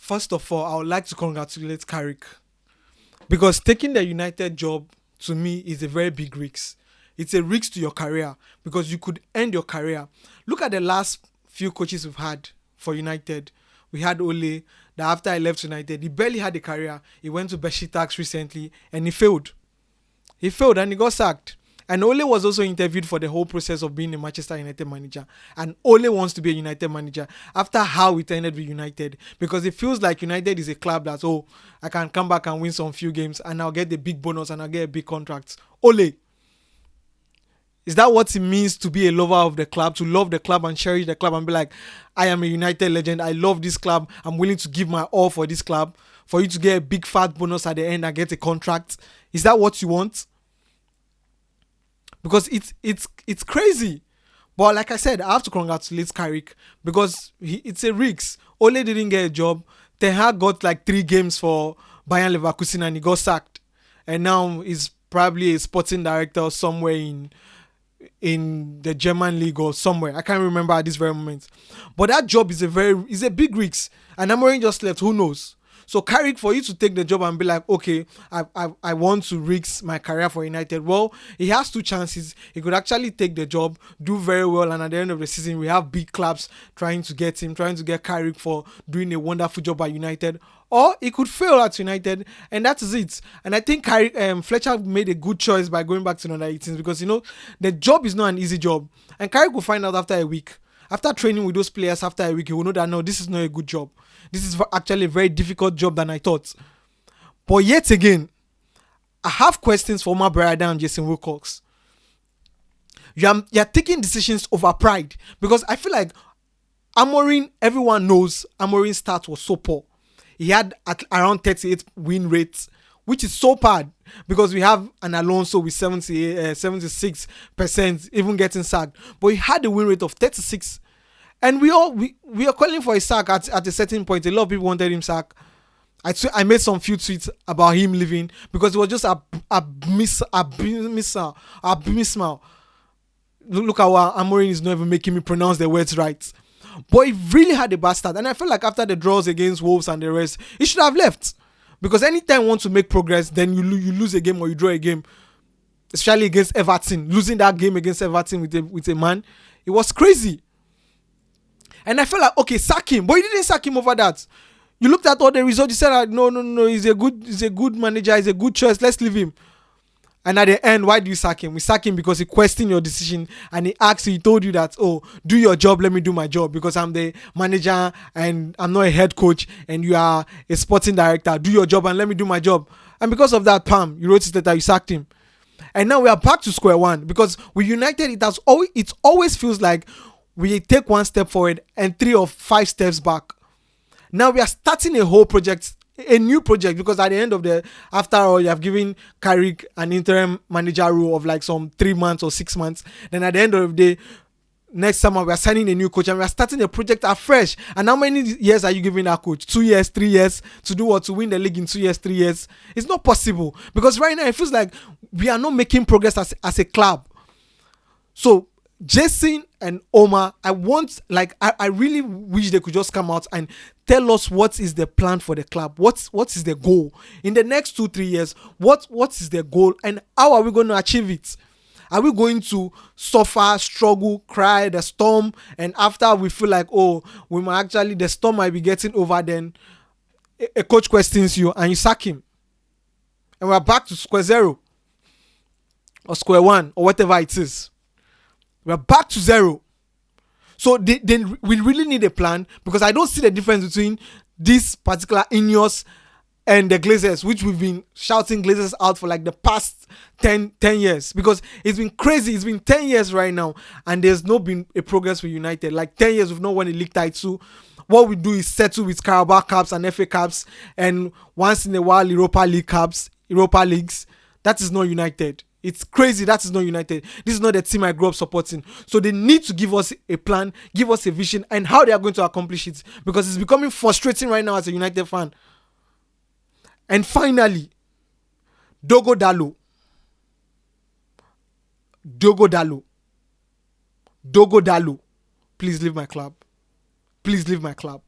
First of all, I would like to congratulate Carrick because taking the United job to me is a very big risk. It's a risk to your career because you could end your career. Look at the last few coaches we've had for United. We had Ole that after I left United, he barely had a career. He went to Besiktas recently and he failed. He failed and he got sacked. And Ole was also interviewed for the whole process of being a Manchester United manager. And Ole wants to be a United manager after how it ended with United. Because it feels like United is a club that, oh, I can come back and win some few games and I'll get the big bonus and I'll get a big contract. Ole, is that what it means to be a lover of the club, to love the club and cherish the club and be like, I am a United legend, I love this club, I'm willing to give my all for this club, for you to get a big fat bonus at the end and get a contract? Is that what you want? Because it's crazy. But like I said, I have to congratulate Carrick because it's a risk. Ole didn't get a job. Ten Hag got like 3 games for Bayern Leverkusen and he got sacked. And now he's probably a sporting director somewhere in the German league or somewhere. I can't remember at this very moment. But that job is a big risk. And Amorim just left. Who knows? So Carrick, for you to take the job and be like, okay, I want to risk my career for United. Well, he has 2 chances. He could actually take the job, do very well, and at the end of the season, we have big clubs trying to get Carrick for doing a wonderful job at United. Or he could fail at United, and that is it. And I think Fletcher made a good choice by going back to under 18s because, the job is not an easy job. And Carrick will find out after a week. After training with those players after a week, he will know that, no, this is not a good job. This is actually a very difficult job than I thought. But yet again, I have questions for my brother and Jason Wilcox. You're taking decisions over pride because I feel like Amorim, everyone knows Amorim's start was so poor. He had at around 38 win rates, which is so bad because we have an Alonso with 76%, even getting sacked. But he had a win rate of 36. And we are calling for a sack at a certain point. A lot of people wanted him sacked. I made some few tweets about him leaving because it was just abysmal. Look at how Amorim is not even making me pronounce the words right. But he really had a bad start. And I feel like after the draws against Wolves and the rest, he should have left. Because anytime you want to make progress, then you lose a game or you draw a game. Especially against Everton. Losing that game against Everton with a man, it was crazy. And I felt like, okay, sack him. But you didn't sack him over that. You looked at all the results. You said, no, he's a good manager. He's a good choice. Let's leave him. And at the end, why do you sack him? We sack him because he questioned your decision and he told you that, oh, do your job, let me do my job because I'm the manager and I'm not a head coach and you are a sporting director. Do your job and let me do my job. And because of that, you wrote it that you sacked him. And now we are back to square one because with United, it always feels like we take 1 step forward and 3 or 5 steps back. Now we are starting a whole project, a new project, because at the end after all, you have given Carrick an interim manager role of like some 3 months or 6 months. Then at the end of the day, next summer we are signing a new coach and we are starting a project afresh. And how many years are you giving that coach? 2 years, 3 years to do what? To win the league in 2 years, 3 years? It's not possible because right now it feels like we are not making progress as a club. So Jason and Omar, I really wish they could just come out and tell us what is the plan for the club. What is the goal in the next 2-3 years? What is the goal and how are we going to achieve it? Are we going to suffer, struggle, cry the storm, and after we feel like, oh, the storm might be getting over, then a coach questions you and you sack him, and we're back to square zero or square one or whatever it is. We're back to zero. So then we really need a plan because I don't see the difference between this particular INEOS and the Glazers, which we've been shouting Glazers out for like the past 10 years because it's been crazy. It's been 10 years right now and there's not been a progress with United. Like 10 years we've not won a league title. What we do is settle with Carabao Cups and FA Cups and once in a while Europa Leagues. That is not United. It's crazy. That is not United. This is not the team I grew up supporting. So they need to give us a plan, give us a vision, and how they are going to accomplish it. Because it's becoming frustrating right now as a United fan. And finally, Dogo Dalo. Please leave my club. Please leave my club.